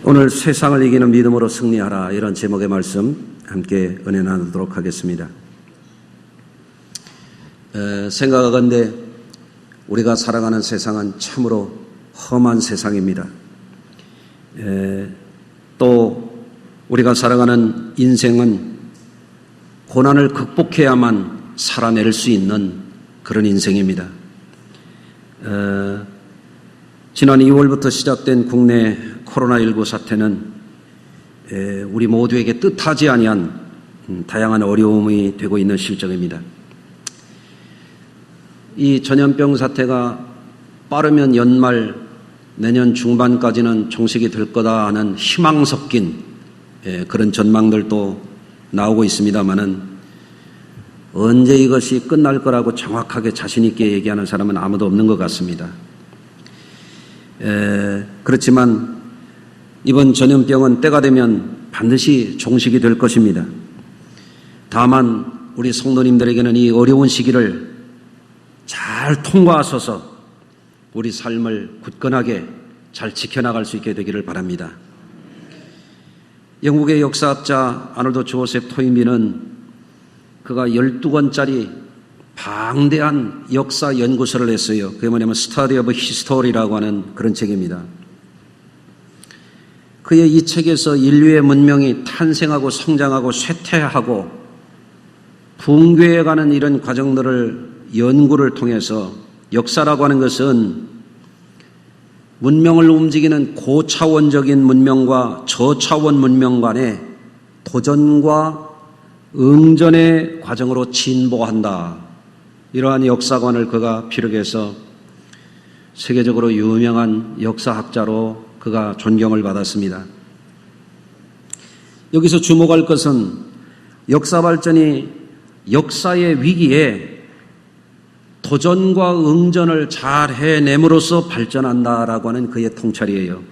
오늘 세상을 이기는 믿음으로 승리하라, 이런 제목의 말씀 함께 은혜 나누도록 하겠습니다. 생각하건대 우리가 살아가는 세상은 참으로 험한 세상입니다. 또 우리가 살아가는 인생은 고난을 극복해야만 살아낼 수 있는 그런 인생입니다. 지난 2월부터 시작된 국내 코로나19 사태는 우리 모두에게 뜻하지 아니한 다양한 어려움이 되고 있는 실정입니다. 이 전염병 사태가 빠르면 연말 내년 중반까지는 종식이 될 거다 하는 희망 섞인 그런 전망들도 나오고 있습니다마는 언제 이것이 끝날 거라고 정확하게 자신 있게 얘기하는 사람은 아무도 없는 것 같습니다. 그렇지만 이번 전염병은 때가 되면 반드시 종식이 될 것입니다. 다만 우리 성도님들에게는 이 어려운 시기를 잘 통과하셔서 우리 삶을 굳건하게 잘 지켜나갈 수 있게 되기를 바랍니다. 영국의 역사학자 아놀드 조셉 토인비는 그가 12권짜리 방대한 역사 연구서를 했어요. 그게 뭐냐면 Study of History라고 하는 그런 책입니다. 그의 이 책에서 인류의 문명이 탄생하고 성장하고 쇠퇴하고 붕괴해가는 이런 과정들을 연구를 통해서 역사라고 하는 것은 문명을 움직이는 고차원적인 문명과 저차원 문명 간의 도전과 응전의 과정으로 진보한다. 이러한 역사관을 그가 피력해서 세계적으로 유명한 역사학자로 그가 존경을 받았습니다. 여기서 주목할 것은 역사 발전이 역사의 위기에 도전과 응전을 잘 해냄으로써 발전한다라고 하는 그의 통찰이에요.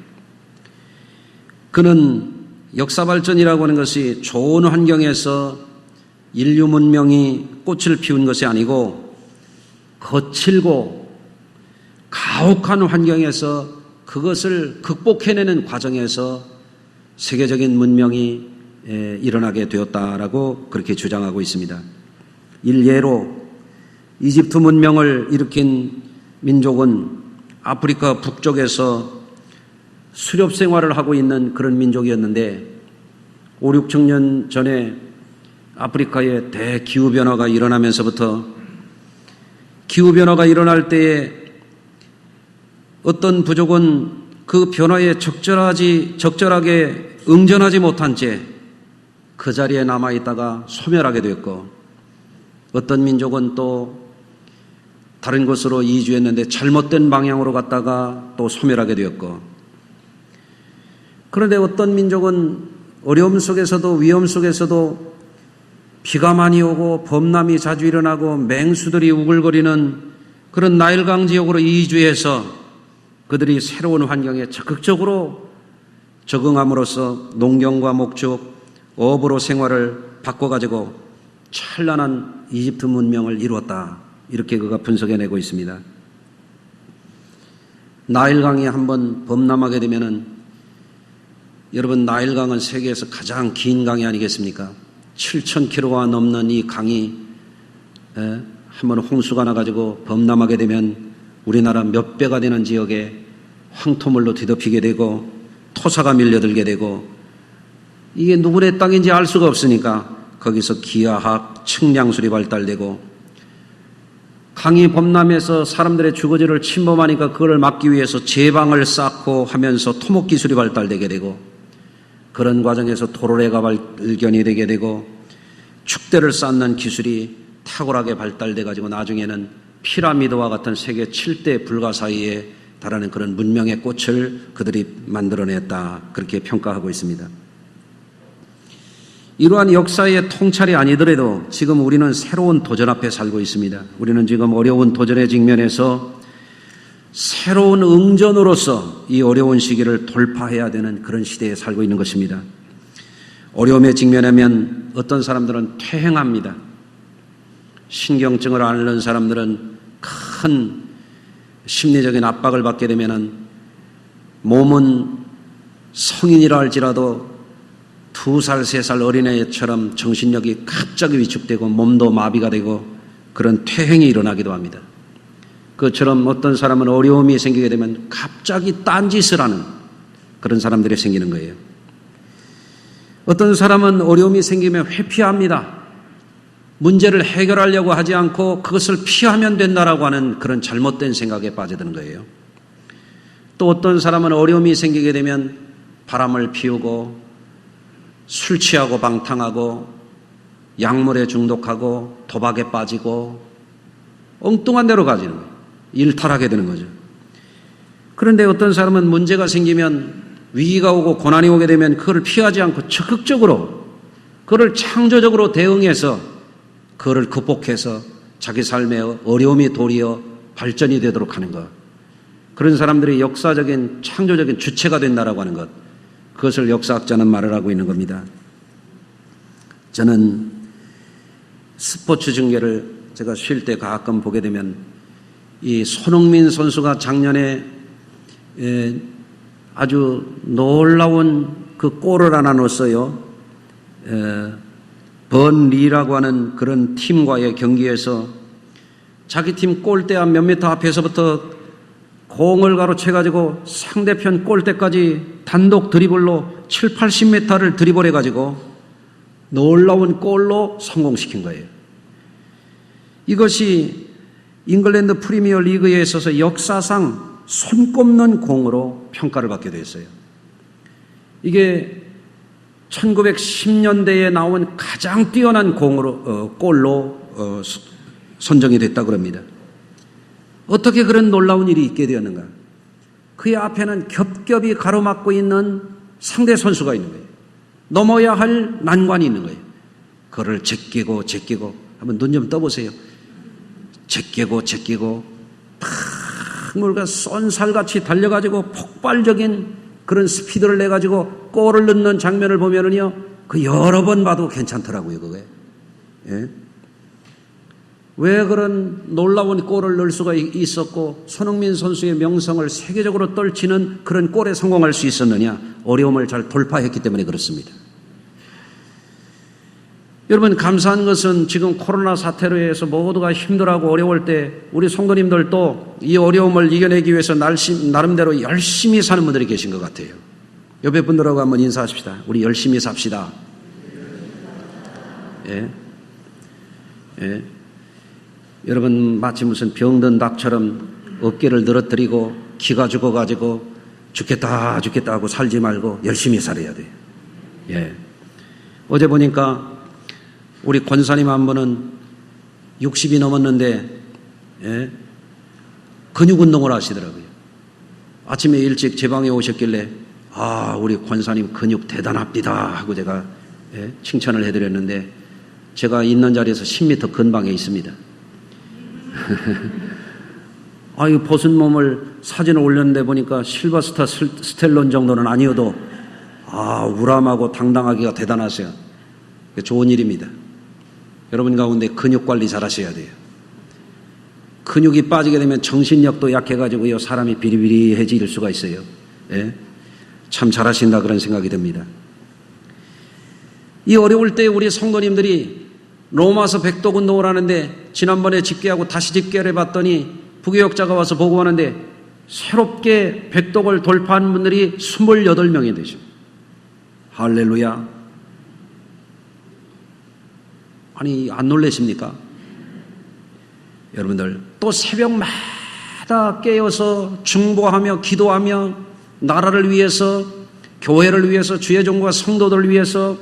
그는 역사 발전이라고 하는 것이 좋은 환경에서 인류 문명이 꽃을 피운 것이 아니고 거칠고 가혹한 환경에서 그것을 극복해내는 과정에서 세계적인 문명이 일어나게 되었다라고 그렇게 주장하고 있습니다. 일례로 이집트 문명을 일으킨 민족은 아프리카 북쪽에서 수렵 생활을 하고 있는 그런 민족이었는데 5, 6천 년 전에 아프리카에 대기후변화가 일어나면서부터 기후변화가 일어날 때에 어떤 부족은 그 변화에 적절하게 응전하지 못한 채 그 자리에 남아있다가 소멸하게 되었고 어떤 민족은 또 다른 곳으로 이주했는데 잘못된 방향으로 갔다가 또 소멸하게 되었고 그런데 어떤 민족은 어려움 속에서도 위험 속에서도 비가 많이 오고 범람이 자주 일어나고 맹수들이 우글거리는 그런 나일강 지역으로 이주해서 그들이 새로운 환경에 적극적으로 적응함으로써 농경과 목축, 어부로 생활을 바꿔가지고 찬란한 이집트 문명을 이루었다. 이렇게 그가 분석해내고 있습니다. 나일강이 한번 범람하게 되면은 여러분 나일강은 세계에서 가장 긴 강이 아니겠습니까? 7,000km가 넘는 이 강이 한번 홍수가 나가지고 범람하게 되면 우리나라 몇 배가 되는 지역에 황토물로 뒤덮이게 되고 토사가 밀려들게 되고 이게 누구네 땅인지 알 수가 없으니까 거기서 기하학, 측량술이 발달되고 강이 범람해서 사람들의 주거지를 침범하니까 그걸 막기 위해서 제방을 쌓고 하면서 토목기술이 발달되게 되고 그런 과정에서 도로래가 발견이 되게 되고 축대를 쌓는 기술이 탁월하게 발달돼 가지고 나중에는 피라미드와 같은 세계 7대 불가사의에 달하는 그런 문명의 꽃을 그들이 만들어냈다. 그렇게 평가하고 있습니다. 이러한 역사의 통찰이 아니더라도 지금 우리는 새로운 도전 앞에 살고 있습니다. 우리는 지금 어려운 도전의 직면에서 새로운 응전으로서 이 어려운 시기를 돌파해야 되는 그런 시대에 살고 있는 것입니다. 어려움에 직면하면 어떤 사람들은 퇴행합니다. 신경증을 앓는 사람들은 큰 심리적인 압박을 받게 되면은 몸은 성인이라 할지라도 2살, 3살 어린애처럼 정신력이 갑자기 위축되고 몸도 마비가 되고 그런 퇴행이 일어나기도 합니다. 그처럼 어떤 사람은 어려움이 생기게 되면 갑자기 딴짓을 하는 그런 사람들이 생기는 거예요. 어떤 사람은 어려움이 생기면 회피합니다. 문제를 해결하려고 하지 않고 그것을 피하면 된다라고 하는 그런 잘못된 생각에 빠져드는 거예요. 또 어떤 사람은 어려움이 생기게 되면 바람을 피우고 술 취하고 방탕하고 약물에 중독하고 도박에 빠지고 엉뚱한 데로 가지는 거예요. 일탈하게 되는 거죠. 그런데 어떤 사람은 문제가 생기면 위기가 오고 고난이 오게 되면 그걸 피하지 않고 적극적으로 그걸 창조적으로 대응해서 그걸 극복해서 자기 삶의 어려움이 도리어 발전이 되도록 하는 것. 그런 사람들이 역사적인 창조적인 주체가 된다라고 하는 것. 그것을 역사학자는 말을 하고 있는 겁니다. 저는 스포츠 중계를 제가 쉴 때 가끔 보게 되면 이 손흥민 선수가 작년에 아주 놀라운 그 골을 하나 넣었어요. 번리라고 하는 그런 팀과의 경기에서 자기 팀 골대 한 몇 미터 앞에서부터 공을 가로채가지고 상대편 골대까지 단독 드리블로 7, 80m를 드리블해가지고 놀라운 골로 성공시킨 거예요. 이것이 잉글랜드 프리미어 리그에 있어서 역사상 손꼽는 공으로 평가를 받게 되었어요. 이게 1910년대에 나온 가장 뛰어난 골로 선정이 됐다고 합니다. 어떻게 그런 놀라운 일이 있게 되었는가? 그의 앞에는 겹겹이 가로막고 있는 상대 선수가 있는 거예요. 넘어야 할 난관이 있는 거예요. 그를 제끼고 한번 눈 좀 떠보세요. 제끼고 탁 뭔가 쏜살같이 달려가지고 폭발적인 그런 스피드를 내가지고 골을 넣는 장면을 보면은요, 그 여러 번 봐도 괜찮더라고요, 그게. 예? 왜 그런 놀라운 골을 넣을 수가 있었고, 손흥민 선수의 명성을 세계적으로 떨치는 그런 골에 성공할 수 있었느냐? 어려움을 잘 돌파했기 때문에 그렇습니다. 여러분, 감사한 것은 지금 코로나 사태로 해서 모두가 힘들어하고 어려울 때 우리 성도님들도 이 어려움을 이겨내기 위해서 나름대로 열심히 사는 분들이 계신 것 같아요. 옆에 분들하고 한번 인사하십시다. 우리 열심히 삽시다. 예. 예. 여러분, 마치 무슨 병든 닭처럼 어깨를 늘어뜨리고 기가 죽어가지고 죽겠다 하고 살지 말고 열심히 살아야 돼요. 예. 어제 보니까 우리 권사님 한 분은 60이 넘었는데, 예, 근육 운동을 하시더라고요. 아침에 일찍 제 방에 오셨길래, 우리 권사님 근육 대단합니다 하고 제가 칭찬을 해드렸는데, 제가 있는 자리에서 10m 근방에 있습니다. 이 벗은 몸을 사진을 올렸는데 보니까 실버스타 스텔론 정도는 아니어도, 우람하고 당당하기가 대단하세요. 좋은 일입니다. 여러분 가운데 근육 관리 잘 하셔야 돼요. 근육이 빠지게 되면 정신력도 약해가지고요, 사람이 비리비리해질 수가 있어요. 예? 참 잘하신다 그런 생각이 듭니다. 이 어려울 때 우리 성도님들이 로마서 백독 운동을 하는데, 지난번에 집계하고 다시 집계를 해봤더니 부교역자가 와서 보고하는데 새롭게 백독을 돌파한 분들이 28명이 되죠. 할렐루야. 아니, 안 놀라십니까? 여러분들, 또 새벽마다 깨어서 중보하며 기도하며 나라를 위해서, 교회를 위해서, 주의 종과 성도들을 위해서,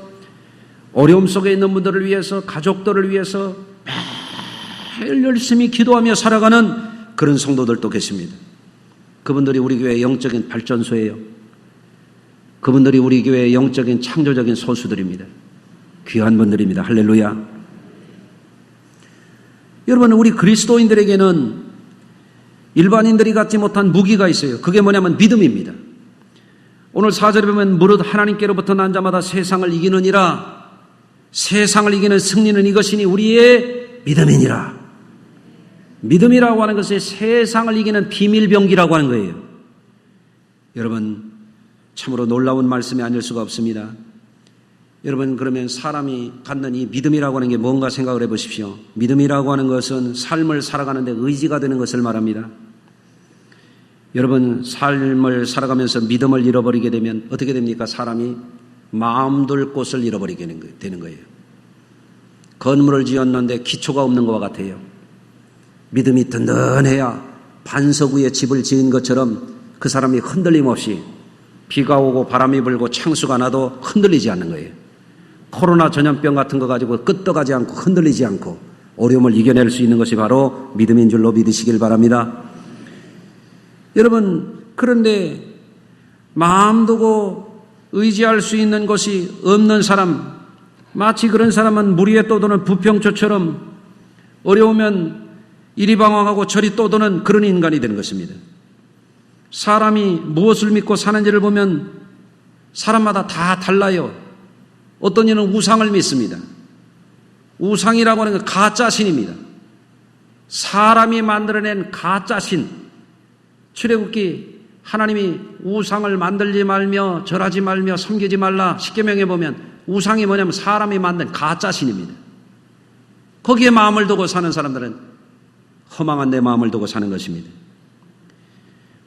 어려움 속에 있는 분들을 위해서, 가족들을 위해서 매일 열심히 기도하며 살아가는 그런 성도들도 계십니다. 그분들이 우리 교회의 영적인 발전소예요. 그분들이 우리 교회의 영적인 창조적인 소수들입니다. 귀한 분들입니다. 할렐루야. 여러분, 우리 그리스도인들에게는 일반인들이 갖지 못한 무기가 있어요. 그게 뭐냐면 믿음입니다. 오늘 4절에 보면 무릇 하나님께로부터 난 자마다 세상을 이기느니라. 세상을 이기는 승리는 이것이니 우리의 믿음이니라. 믿음이라고 하는 것이 세상을 이기는 비밀병기라고 하는 거예요. 여러분, 참으로 놀라운 말씀이 아닐 수가 없습니다. 여러분, 그러면 사람이 갖는 이 믿음이라고 하는 게 뭔가 생각을 해보십시오. 믿음이라고 하는 것은 삶을 살아가는데 의지가 되는 것을 말합니다. 여러분, 삶을 살아가면서 믿음을 잃어버리게 되면 어떻게 됩니까? 사람이 마음 둘 곳을 잃어버리게 되는 거예요. 건물을 지었는데 기초가 없는 것과 같아요. 믿음이 든든해야 반석 위에 집을 지은 것처럼 그 사람이 흔들림 없이 비가 오고 바람이 불고 창수가 나도 흔들리지 않는 거예요. 코로나 전염병 같은 거 가지고 끄떡하지 않고 흔들리지 않고 어려움을 이겨낼 수 있는 것이 바로 믿음인 줄로 믿으시길 바랍니다. 여러분, 그런데 마음 두고 의지할 수 있는 것이 없는 사람, 마치 그런 사람은 물 위에 떠도는 부평초처럼 어려우면 이리 방황하고 저리 떠도는 그런 인간이 되는 것입니다. 사람이 무엇을 믿고 사는지를 보면 사람마다 다 달라요. 어떤 이는 우상을 믿습니다. 우상이라고 하는 건 가짜신입니다. 사람이 만들어낸 가짜신. 출애굽기 하나님이 우상을 만들지 말며 절하지 말며 섬기지 말라 십계명에 보면 우상이 뭐냐면 사람이 만든 가짜신입니다. 거기에 마음을 두고 사는 사람들은 허망한 내 마음을 두고 사는 것입니다.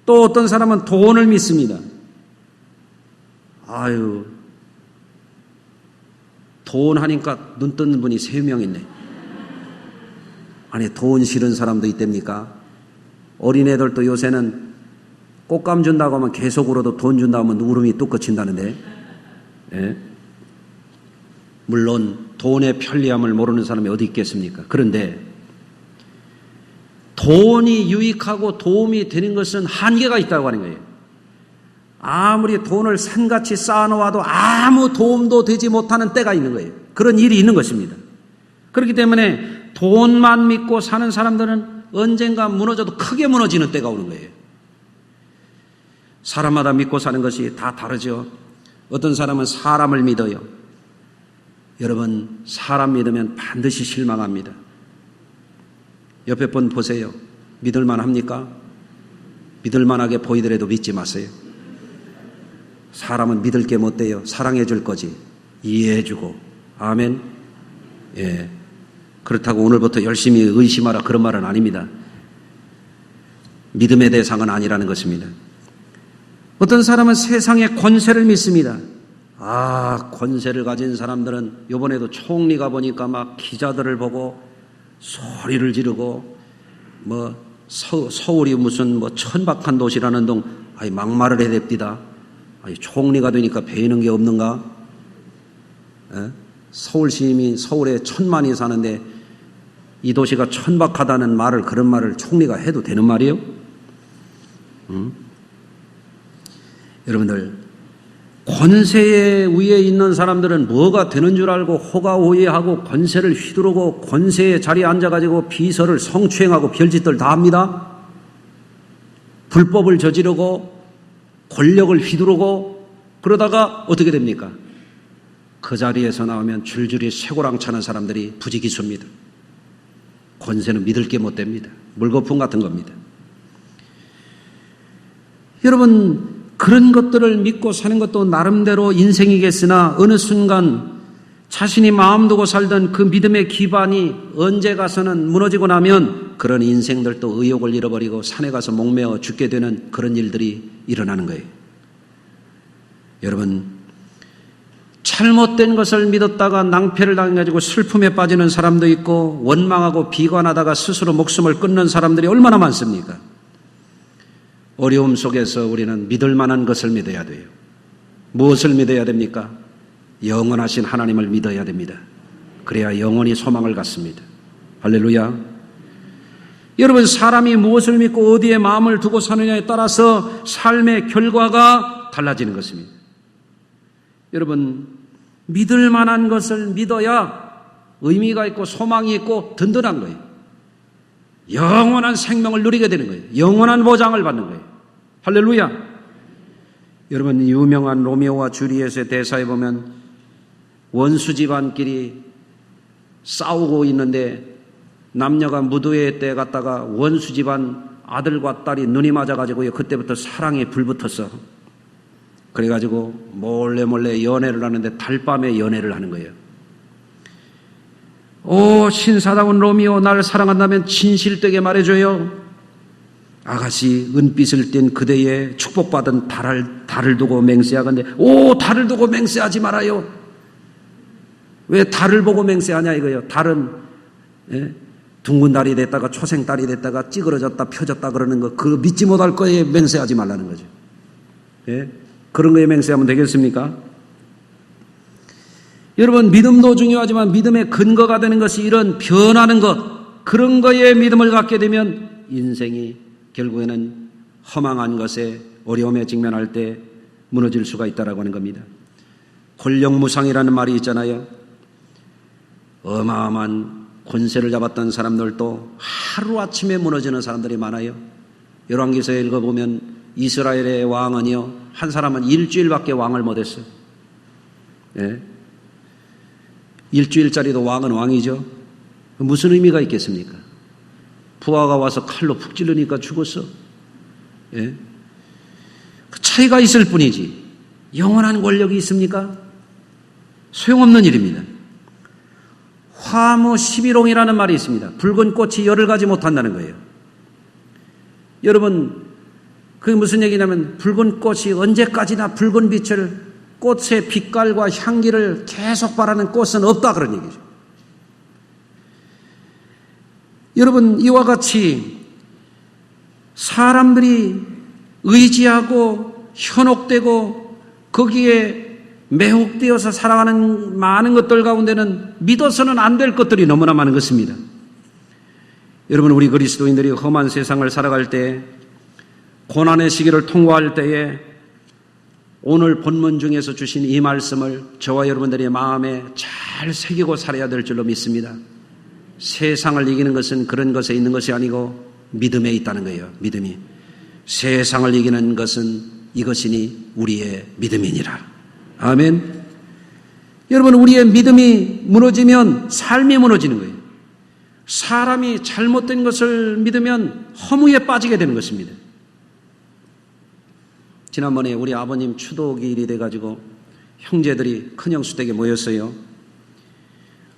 또 어떤 사람은 돈을 믿습니다. 아유, 돈 하니까 눈 뜨는 분이 3명 있네. 아니, 돈 싫은 사람도 있답니까? 어린애들도 요새는 꽃감 준다고 하면 계속 울어도 돈 준다고 하면 울음이 뚝 그친다는데. 예? 물론 돈의 편리함을 모르는 사람이 어디 있겠습니까? 그런데 돈이 유익하고 도움이 되는 것은 한계가 있다고 하는 거예요. 아무리 돈을 산같이 쌓아놓아도 아무 도움도 되지 못하는 때가 있는 거예요. 그런 일이 있는 것입니다. 그렇기 때문에 돈만 믿고 사는 사람들은 언젠가 무너져도 크게 무너지는 때가 오는 거예요. 사람마다 믿고 사는 것이 다 다르죠. 어떤 사람은 사람을 믿어요. 여러분, 사람 믿으면 반드시 실망합니다. 옆에 분 보세요. 믿을만 합니까? 믿을만하게 보이더라도 믿지 마세요. 사람은 믿을 게 못 돼요. 사랑해 줄 거지. 이해해 주고. 아멘. 예. 그렇다고 오늘부터 열심히 의심하라 그런 말은 아닙니다. 믿음의 대상은 아니라는 것입니다. 어떤 사람은 세상의 권세를 믿습니다. 권세를 가진 사람들은 이번에도 총리가 보니까 막 기자들을 보고 소리를 지르고 서울이 무슨 천박한 도시라는 동 막말을 해야 됩니다. 총리가 되니까 배이는 게 없는가? 서울 시민이 서울에 1000만이 사는데 이 도시가 천박하다는 말을, 그런 말을 총리가 해도 되는 말이에요? 여러분들, 권세 위에 있는 사람들은 뭐가 되는 줄 알고 호가호위하고 권세를 휘두르고 권세의 자리에 앉아가지고 비서를 성추행하고 별짓들 다 합니다. 불법을 저지르고 권력을 휘두르고 그러다가 어떻게 됩니까? 그 자리에서 나오면 줄줄이 쇠고랑 차는 사람들이 부지기수입니다. 권세는 믿을 게 못 됩니다. 물거품 같은 겁니다. 여러분, 그런 것들을 믿고 사는 것도 나름대로 인생이겠으나 어느 순간 자신이 마음 두고 살던 그 믿음의 기반이 언제 가서는 무너지고 나면 그런 인생들도 의욕을 잃어버리고 산에 가서 목매어 죽게 되는 그런 일들이 일어나는 거예요. 여러분, 잘못된 것을 믿었다가 낭패를 당해가지고 슬픔에 빠지는 사람도 있고 원망하고 비관하다가 스스로 목숨을 끊는 사람들이 얼마나 많습니까? 어려움 속에서 우리는 믿을 만한 것을 믿어야 돼요. 무엇을 믿어야 됩니까? 영원하신 하나님을 믿어야 됩니다. 그래야 영원히 소망을 갖습니다. 할렐루야. 여러분, 사람이 무엇을 믿고 어디에 마음을 두고 사느냐에 따라서 삶의 결과가 달라지는 것입니다. 여러분, 믿을 만한 것을 믿어야 의미가 있고 소망이 있고 든든한 거예요. 영원한 생명을 누리게 되는 거예요. 영원한 보장을 받는 거예요. 할렐루야. 여러분, 유명한 로미오와 줄리엣의 대사에 보면 원수 집안끼리 싸우고 있는데 남녀가 무도회 때 갔다가 원수 집안 아들과 딸이 눈이 맞아가지고 그때부터 사랑에 불붙었어. 그래가지고 몰래 연애를 하는데 달밤에 연애를 하는 거예요. 오, 신사다운 로미오, 날 사랑한다면 진실되게 말해줘요. 아가씨, 은빛을 띤 그대의 축복받은 달을 두고 맹세하건대. 오, 달을 두고 맹세하지 말아요. 왜 달을 보고 맹세하냐 이거예요. 달은 둥근 달이 됐다가 초생 달이 됐다가 찌그러졌다 펴졌다 그러는 거, 그거 믿지 못할 거에 맹세하지 말라는 거죠. 그런 거에 맹세하면 되겠습니까? 여러분, 믿음도 중요하지만 믿음의 근거가 되는 것이 이런 변하는 것, 그런 거에 믿음을 갖게 되면 인생이 결국에는 허망한 것에 어려움에 직면할 때 무너질 수가 있다라고 하는 겁니다. 권력무상이라는 말이 있잖아요. 어마어마한 권세를 잡았던 사람들도 하루아침에 무너지는 사람들이 많아요. 열왕기서에 읽어보면 이스라엘의 왕은요, 한 사람은 일주일밖에 왕을 못했어요. 일주일짜리도 왕은 왕이죠. 무슨 의미가 있겠습니까? 부하가 와서 칼로 푹 찌르니까 죽었어. 그 차이가 있을 뿐이지 영원한 권력이 있습니까? 소용없는 일입니다. 화무 11홍이라는 말이 있습니다. 붉은 꽃이 열을 가지 못한다는 거예요. 여러분, 그게 무슨 얘기냐면 붉은 꽃이 언제까지나 붉은 빛을, 꽃의 빛깔과 향기를 계속 바라는 꽃은 없다, 그런 얘기죠. 여러분, 이와 같이 사람들이 의지하고 현혹되고 거기에 매혹되어서 살아가는 많은 것들 가운데는 믿어서는 안 될 것들이 너무나 많은 것입니다. 여러분, 우리 그리스도인들이 험한 세상을 살아갈 때, 고난의 시기를 통과할 때에 오늘 본문 중에서 주신 이 말씀을 저와 여러분들의 마음에 잘 새기고 살아야 될 줄로 믿습니다. 세상을 이기는 것은 그런 것에 있는 것이 아니고 믿음에 있다는 거예요. 믿음이. 세상을 이기는 것은 이것이니 우리의 믿음이니라. 아멘. 여러분, 우리의 믿음이 무너지면 삶이 무너지는 거예요. 사람이 잘못된 것을 믿으면 허무에 빠지게 되는 것입니다. 지난번에 우리 아버님 추도기일이 돼가지고 형제들이 큰형수댁에 모였어요.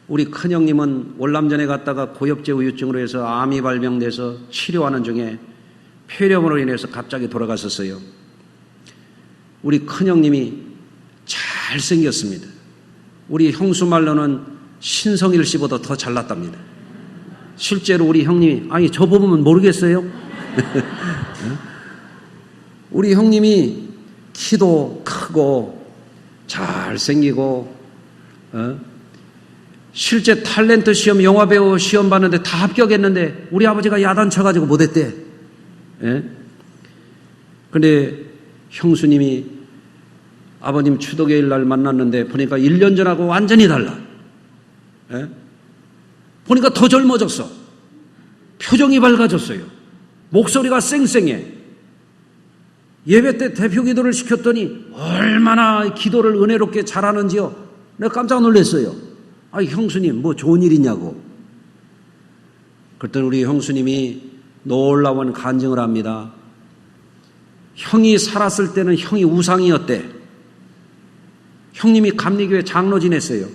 우리 큰형님은 월남전에 갔다가 고엽제 우유증으로 해서 암이 발병돼서 치료하는 중에 폐렴으로 인해서 갑자기 돌아갔었어요. 우리 큰형님이 잘생겼습니다. 우리 형수 말로는 신성일 씨보다 더 잘났답니다. 실제로 우리 형님이, 아니 저 보면 모르겠어요? 우리 형님이 키도 크고 잘생기고 실제 탤런트 시험, 영화배우 시험 봤는데 다 합격했는데 우리 아버지가 야단쳐가지고 못했대. 그런데 형수님이 아버님 추도계일 날 만났는데 보니까 1년 전하고 완전히 달라. 보니까 더 젊어졌어. 표정이 밝아졌어요. 목소리가 쌩쌩해. 예배 때 대표 기도를 시켰더니 얼마나 기도를 은혜롭게 잘하는지요. 내가 깜짝 놀랐어요. 아니 형수님 뭐 좋은 일 있냐고. 그랬더니 우리 형수님이 놀라운 간증을 합니다. 형이 살았을 때는 형이 우상이었대. 형님이 감리교회 장로 지냈어요.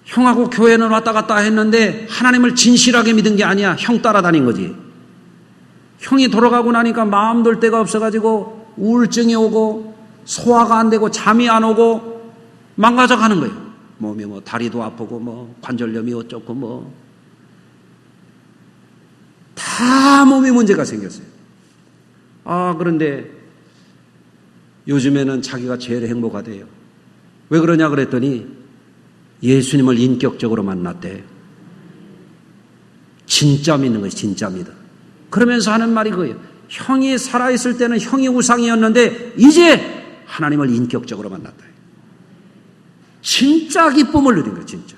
형하고 교회는 왔다 갔다 했는데 하나님을 진실하게 믿은 게 아니야. 형 따라다닌 거지. 형이 돌아가고 나니까 마음 둘 데가 없어가지고 우울증이 오고 소화가 안 되고 잠이 안 오고 망가져 가는 거예요. 몸이 뭐 다리도 아프고 뭐 관절염이 어쩌고 뭐 다 몸에 문제가 생겼어요. 그런데 요즘에는 자기가 제일 행복하대요. 왜 그러냐 그랬더니 예수님을 인격적으로 만났대. 진짜 믿는 것이 진짜 믿어. 그러면서 하는 말이 그거예요. 형이 살아있을 때는 형이 우상이었는데 이제 하나님을 인격적으로 만났다. 진짜 기쁨을 누린 거예요. 진짜.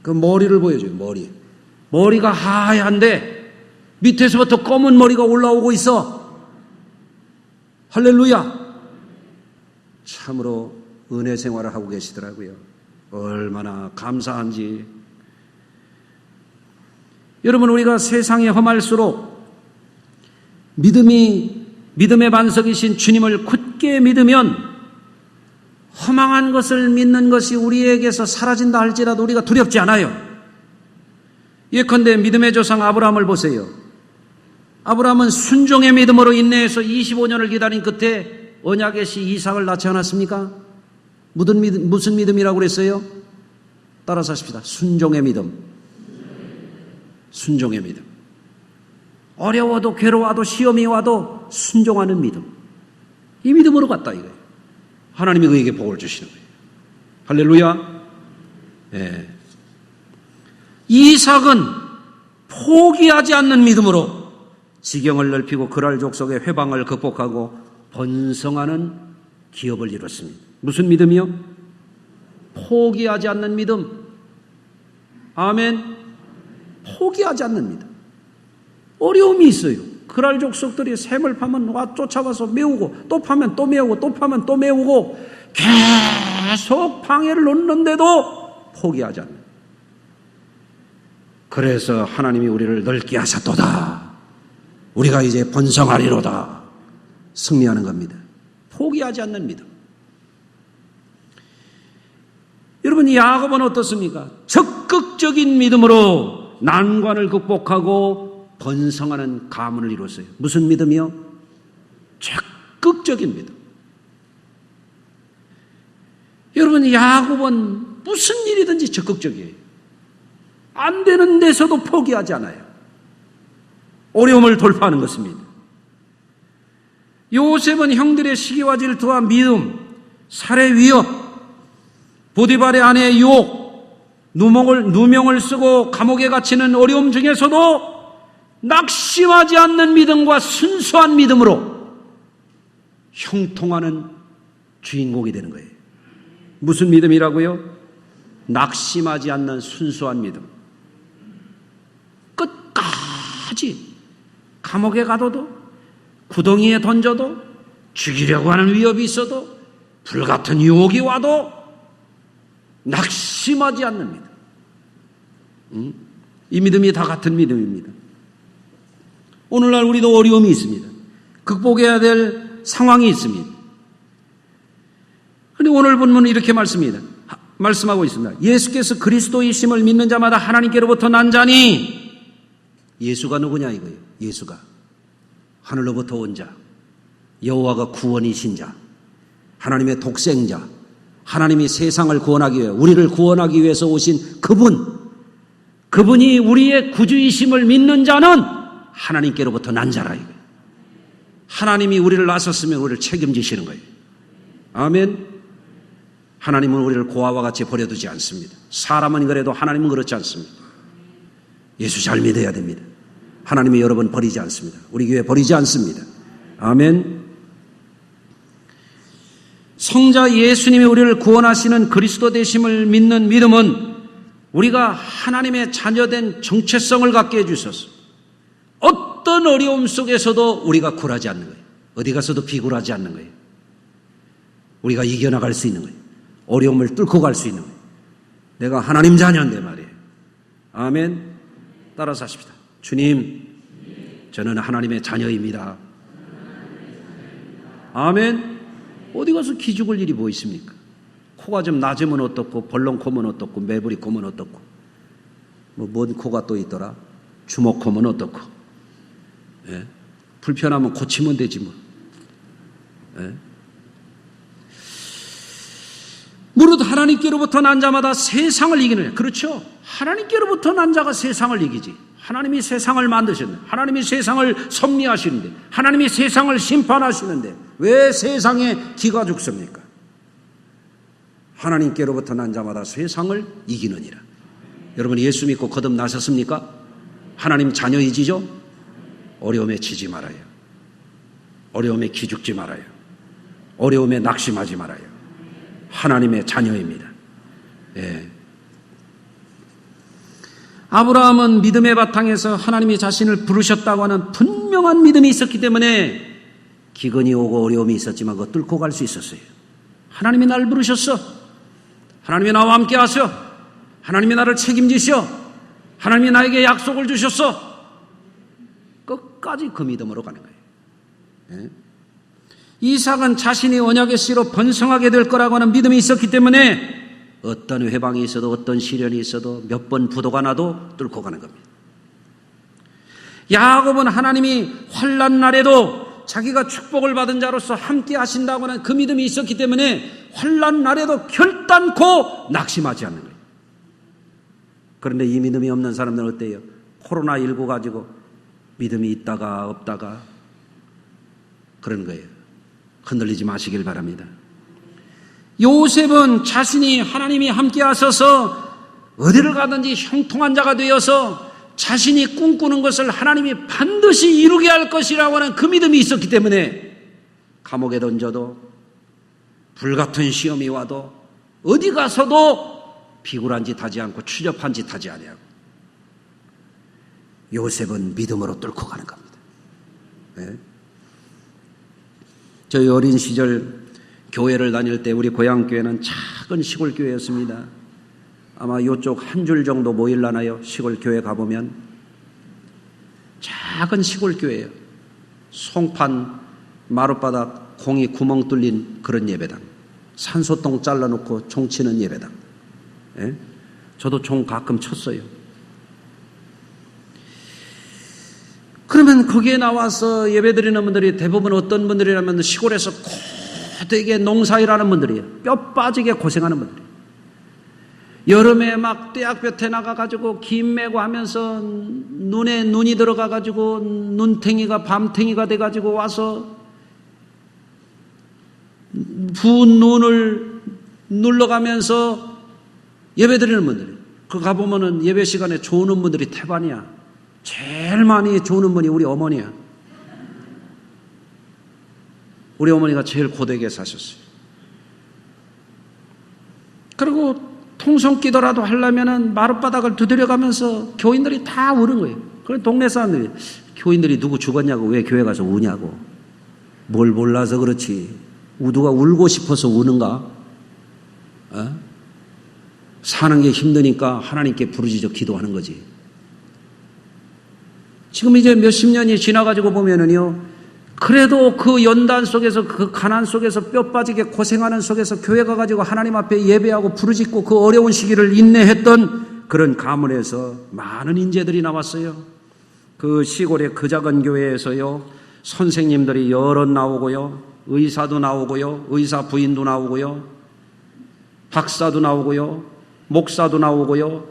그 머리를 보여줘요. 머리가 하얀데 밑에서부터 검은 머리가 올라오고 있어. 할렐루야. 참으로 은혜 생활을 하고 계시더라고요. 얼마나 감사한지. 여러분, 우리가 세상에 험할수록 믿음이 믿음의 반석이신 주님을 굳게 믿으면 허망한 것을 믿는 것이 우리에게서 사라진다 할지라도 우리가 두렵지 않아요. 예컨대 믿음의 조상 아브라함을 보세요. 아브라함은 순종의 믿음으로 인내해서 25년을 기다린 끝에 언약의 시 이삭을 낳지 않았습니까? 무슨 믿음이라고 그랬어요? 따라서 하십시다. 순종의 믿음. 순종의 믿음. 어려워도 괴로워도 시험이 와도 순종하는 믿음. 이 믿음으로 갔다 이거예요. 하나님이 그에게 복을 주시는 거예요. 할렐루야. 예. 이삭은 포기하지 않는 믿음으로 지경을 넓히고 그랄 족속의 회방을 극복하고 번성하는 기업을 이뤘습니다. 무슨 믿음이요? 포기하지 않는 믿음. 아멘. 포기하지 않는 믿음. 어려움이 있어요. 그랄 족속들이 샘을 파면 쫓아와서 메우고 또 파면 또 메우고 또 파면 또 메우고 계속 방해를 놓는데도 포기하지 않는. 그래서 하나님이 우리를 넓게 하셨도다. 우리가 이제 번성하리로다. 승리하는 겁니다. 포기하지 않는 믿음. 여러분, 야곱은 어떻습니까? 적극적인 믿음으로 난관을 극복하고 번성하는 가문을 이뤘어요. 무슨 믿음이요? 적극적인 믿음. 여러분, 야곱은 무슨 일이든지 적극적이에요. 안 되는 데서도 포기하지 않아요. 어려움을 돌파하는 것입니다. 요셉은 형들의 시기와 질투와 미움, 살해 위협, 보디발의 아내의 유혹, 누명을 쓰고 감옥에 갇히는 어려움 중에서도 낙심하지 않는 믿음과 순수한 믿음으로 형통하는 주인공이 되는 거예요. 무슨 믿음이라고요? 낙심하지 않는 순수한 믿음. 끝까지 감옥에 가둬도 구덩이에 던져도 죽이려고 하는 위협이 있어도 불같은 유혹이 와도 낙심하지 않는 믿음. 이 믿음이 다 같은 믿음입니다. 오늘날 우리도 어려움이 있습니다. 극복해야 될 상황이 있습니다. 그런데 오늘 본문은 이렇게 말씀하고 있습니다. 예수께서 그리스도이심을 믿는 자마다 하나님께로부터 난 자니, 예수가 누구냐 이거예요. 예수가 하늘로부터 온 자, 여호와가 구원이신 자, 하나님의 독생자, 하나님이 세상을 구원하기 위해, 우리를 구원하기 위해서 오신 그분이 우리의 구주이심을 믿는 자는 하나님께로부터 난 자라 이거예요. 하나님이 우리를 낳았으면 우리를 책임지시는 거예요. 아멘. 하나님은 우리를 고아와 같이 버려두지 않습니다. 사람은 그래도 하나님은 그렇지 않습니다. 예수 잘 믿어야 됩니다. 하나님이 여러분 버리지 않습니다. 우리 교회 버리지 않습니다. 아멘. 성자 예수님이 우리를 구원하시는 그리스도 되심을 믿는 믿음은 우리가 하나님의 자녀된 정체성을 갖게 해주셔서 어떤 어려움 속에서도 우리가 굴하지 않는 거예요. 어디 가서도 비굴하지 않는 거예요. 우리가 이겨나갈 수 있는 거예요. 어려움을 뚫고 갈 수 있는 거예요. 내가 하나님 자녀인데 말이에요. 아멘. 따라서 하십시다. 주님, 저는 하나님의 자녀입니다. 아멘. 어디 가서 기죽을 일이 뭐 있습니까? 코가 좀 낮으면 어떻고, 벌렁코면 어떻고, 매부리 코면 어떻고, 뭔 코가 또 있더라? 주먹코면 어떻고, 예? 불편하면 고치면 되지 뭐. 예? 무릇 하나님께로부터 난 자마다 세상을 이기느냐. 그렇죠. 하나님께로부터 난 자가 세상을 이기지. 하나님이 세상을 만드셨는데, 하나님이 세상을 섭리하시는데, 하나님이 세상을 심판하시는데 왜 세상에 기가 죽습니까? 하나님께로부터 난 자마다 세상을 이기느니라. 여러분 예수 믿고 거듭나셨습니까? 하나님 자녀이지죠? 어려움에 지지 말아요. 어려움에 기죽지 말아요. 어려움에 낙심하지 말아요. 하나님의 자녀입니다. 예. 아브라함은 믿음의 바탕에서 하나님이 자신을 부르셨다고 하는 분명한 믿음이 있었기 때문에 기근이 오고 어려움이 있었지만 그거 뚫고 갈 수 있었어요. 하나님이 나를 부르셨어. 하나님이 나와 함께 하셔. 하나님이 나를 책임지셔. 하나님이 나에게 약속을 주셨어. 끝까지 그 믿음으로 가는 거예요. 예? 이삭은 자신이 언약의 씨로 번성하게 될 거라고 하는 믿음이 있었기 때문에 어떤 회방이 있어도 어떤 시련이 있어도 몇 번 부도가 나도 뚫고 가는 겁니다. 야곱은 하나님이 환난 날에도 자기가 축복을 받은 자로서 함께 하신다고 하는 그 믿음이 있었기 때문에 환난 날에도 결단코 낙심하지 않는 거예요. 그런데 이 믿음이 없는 사람들은 어때요? 코로나19 가지고 믿음이 있다가 없다가 그런 거예요. 흔들리지 마시길 바랍니다. 요셉은 자신이 하나님이 함께 하셔서 어디를 가든지 형통한 자가 되어서 자신이 꿈꾸는 것을 하나님이 반드시 이루게 할 것이라고 하는 그 믿음이 있었기 때문에 감옥에 던져도 불같은 시험이 와도 어디 가서도 비굴한 짓 하지 않고 추접한 짓 하지 아니하고 요셉은 믿음으로 뚫고 가는 겁니다. 네. 저희 어린 시절 교회를 다닐 때 우리 고향교회는 작은 시골 교회였습니다. 아마 이쪽 한 줄 정도 모일라나요? 시골 교회 가보면 작은 시골 교회예요. 송판 마룻바닥 공이 구멍 뚫린 그런 예배당, 산소통 잘라놓고 종 치는 예배당. 예? 저도 종 가끔 쳤어요. 그러면 거기에 나와서 예배드리는 분들이 대부분 어떤 분들이라면 시골에서 고되게 농사일하는 분들이에요. 뼈 빠지게 고생하는 분들이에요. 여름에 막 떼약볕에 나가가지고 김 메고 하면서 눈에 눈이 들어가가지고 눈탱이가 밤탱이가 돼가지고 와서 부은 눈을 눌러가면서 예배드리는 분들이. 그 가보면은 예배 시간에 조는 분들이 태반이야. 제일 많이 조는 분이 우리 어머니야. 우리 어머니가 제일 고되게 사셨어요. 그리고 통성기도라도 하려면은 마룻바닥을 두드려가면서 교인들이 다 우는 거예요. 그래 동네 사람들이 교인들이 누구 죽었냐고 왜 교회 가서 우냐고. 뭘 몰라서 그렇지. 누가 울고 싶어서 우는가? 어? 사는 게 힘드니까 하나님께 부르짖어 기도하는 거지. 지금 이제 몇십 년이 지나가지고 보면은요, 그래도 그 연단 속에서 그 가난 속에서 뼈 빠지게 고생하는 속에서 교회 가가지고 하나님 앞에 예배하고 부르짖고 그 어려운 시기를 인내했던 그런 가문에서 많은 인재들이 나왔어요. 그 시골의 그 작은 교회에서요, 선생님들이 여럿 나오고요, 의사도 나오고요, 의사 부인도 나오고요, 박사도 나오고요, 목사도 나오고요,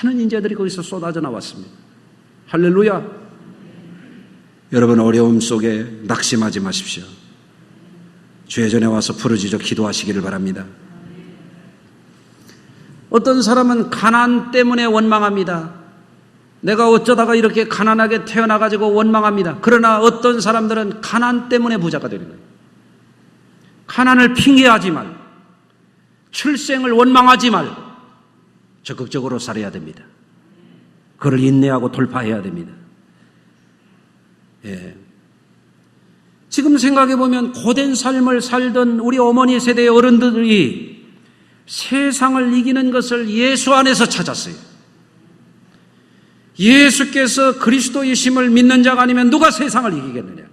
많은 인재들이 거기서 쏟아져 나왔습니다. 할렐루야. 여러분 어려움 속에 낙심하지 마십시오. 주의 전에 와서 부르짖어 기도하시기를 바랍니다. 어떤 사람은 가난 때문에 원망합니다. 내가 어쩌다가 이렇게 가난하게 태어나가지고 원망합니다. 그러나 어떤 사람들은 가난 때문에 부자가 되는 거예요. 가난을 핑계하지 말고 출생을 원망하지 말고 적극적으로 살아야 됩니다. 그를 인내하고 돌파해야 됩니다. 예. 지금 생각해보면 고된 삶을 살던 우리 어머니 세대의 어른들이 세상을 이기는 것을 예수 안에서 찾았어요. 예수께서 그리스도이심을 믿는 자가 아니면 누가 세상을 이기겠느냐.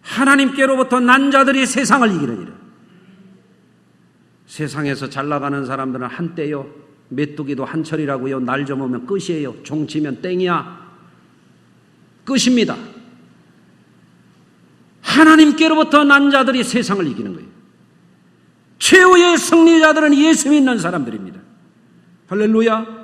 하나님께로부터 난 자들이 세상을 이기느니라. 세상에서 잘 나가는 사람들은 한때요, 메뚜기도 한철이라고요. 날 좀 오면 끝이에요. 종치면 땡이야. 끝입니다. 하나님께로부터 난 자들이 세상을 이기는 거예요. 최후의 승리자들은 예수 믿는 사람들입니다. 할렐루야.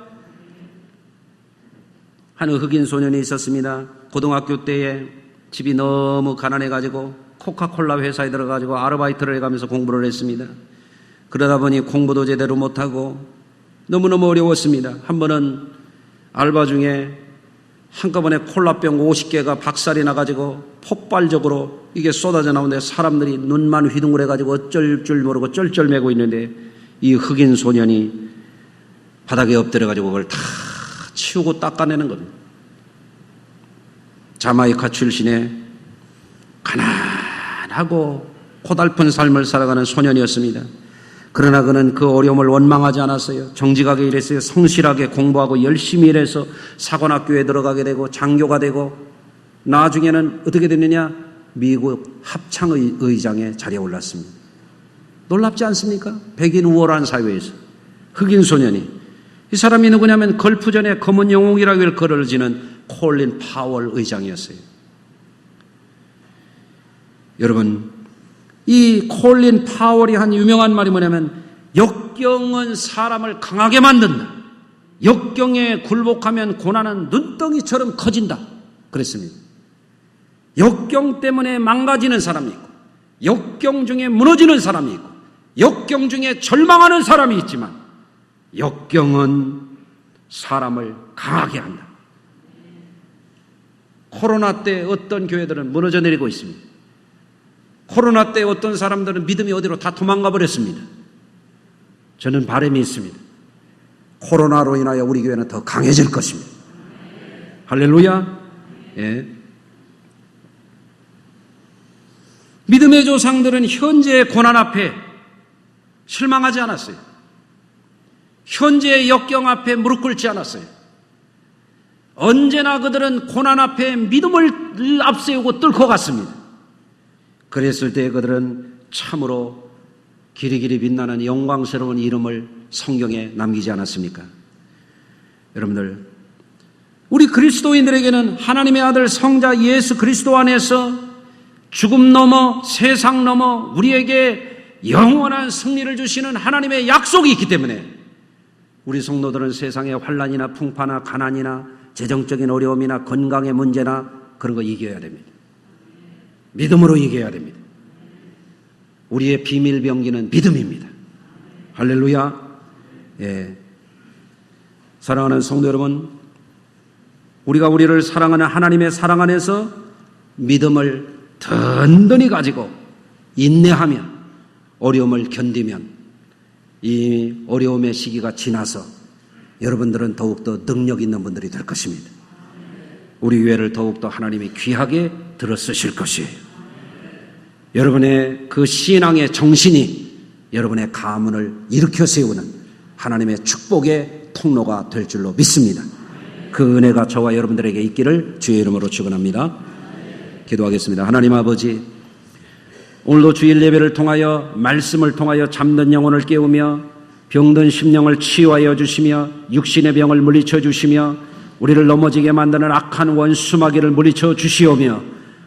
한 흑인 소년이 있었습니다. 고등학교 때에 집이 너무 가난해가지고 코카콜라 회사에 들어가지고 아르바이트를 해가면서 공부를 했습니다. 그러다 보니 공부도 제대로 못하고 너무너무 어려웠습니다. 한 번은 알바 중에 한꺼번에 콜라병 50개가 박살이 나가지고 폭발적으로 이게 쏟아져 나오는데 사람들이 눈만 휘둥그레가지고 어쩔 줄 모르고 쩔쩔매고 있는데 이 흑인 소년이 바닥에 엎드려가지고 그걸 다 치우고 닦아내는 겁니다. 자마이카 출신의 가난하고 고달픈 삶을 살아가는 소년이었습니다. 그러나 그는 그 어려움을 원망하지 않았어요. 정직하게 일했어요. 성실하게 공부하고 열심히 일해서 사관학교에 들어가게 되고 장교가 되고 나중에는 어떻게 됐느냐? 미국 합창의장의 자리에 올랐습니다. 놀랍지 않습니까? 백인 우월한 사회에서 흑인 소년이, 이 사람이 누구냐면 걸프전의 검은 영웅이라고 일컬어지는 콜린 파월 의장이었어요. 여러분, 이 콜린 파월이 한 유명한 말이 뭐냐면 역경은 사람을 강하게 만든다. 역경에 굴복하면 고난은 눈덩이처럼 커진다. 그랬습니다. 역경 때문에 망가지는 사람이 있고, 역경 중에 무너지는 사람이 있고, 역경 중에 절망하는 사람이 있지만 역경은 사람을 강하게 한다. 코로나 때 어떤 교회들은 무너져 내리고 있습니다. 코로나 때 어떤 사람들은 믿음이 어디로 다 도망가 버렸습니다. 저는 바람이 있습니다. 코로나로 인하여 우리 교회는 더 강해질 것입니다. 할렐루야. 예. 믿음의 조상들은 현재의 고난 앞에 실망하지 않았어요. 현재의 역경 앞에 무릎 꿇지 않았어요. 언제나 그들은 고난 앞에 믿음을 앞세우고 뚫고 갔습니다. 그랬을 때 그들은 참으로 길이길이 빛나는 영광스러운 이름을 성경에 남기지 않았습니까? 여러분들, 우리 그리스도인들에게는 하나님의 아들 성자 예수 그리스도 안에서 죽음 넘어 세상 넘어 우리에게 영원한 승리를 주시는 하나님의 약속이 있기 때문에 우리 성도들은 세상의 환난이나 풍파나 가난이나 재정적인 어려움이나 건강의 문제나 그런 거 이겨야 됩니다. 믿음으로 이겨야 됩니다. 우리의 비밀 병기는 믿음입니다. 할렐루야. 예. 사랑하는 성도 여러분, 우리가 우리를 사랑하는 하나님의 사랑 안에서 믿음을 든든히 가지고 인내하며 어려움을 견디면 이 어려움의 시기가 지나서 여러분들은 더욱더 능력 있는 분들이 될 것입니다. 우리 교회를 더욱더 하나님이 귀하게 들어쓰실 것이에요. 여러분의 그 신앙의 정신이 여러분의 가문을 일으켜 세우는 하나님의 축복의 통로가 될 줄로 믿습니다. 그 은혜가 저와 여러분들에게 있기를 주의 이름으로 축원합니다. 기도하겠습니다. 하나님 아버지, 오늘도 주일 예배를 통하여 말씀을 통하여 잠든 영혼을 깨우며 병든 심령을 치유하여 주시며 육신의 병을 물리쳐 주시며 우리를 넘어지게 만드는 악한 원수마귀를 물리쳐 주시오며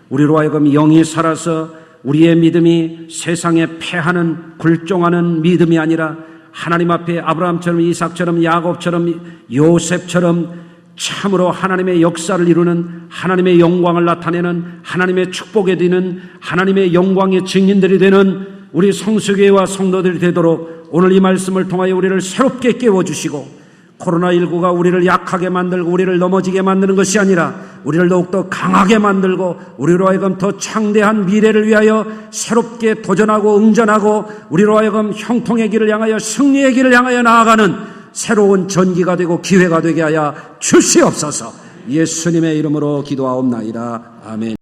우리로 하여금 영이 살아서 우리의 믿음이 세상에 패하는 굴종하는 믿음이 아니라 하나님 앞에 아브라함처럼 이삭처럼 야곱처럼 요셉처럼 참으로 하나님의 역사를 이루는 하나님의 영광을 나타내는 하나님의 축복에 드는 하나님의 영광의 증인들이 되는 우리 성수교회와 성도들이 되도록 오늘 이 말씀을 통하여 우리를 새롭게 깨워주시고 코로나19가 우리를 약하게 만들고 우리를 넘어지게 만드는 것이 아니라 우리를 더욱더 강하게 만들고 우리로 하여금 더 창대한 미래를 위하여 새롭게 도전하고 응전하고 우리로 하여금 형통의 길을 향하여 승리의 길을 향하여 나아가는 새로운 전기가 되고 기회가 되게 하여 주시옵소서. 예수님의 이름으로 기도하옵나이다. 아멘.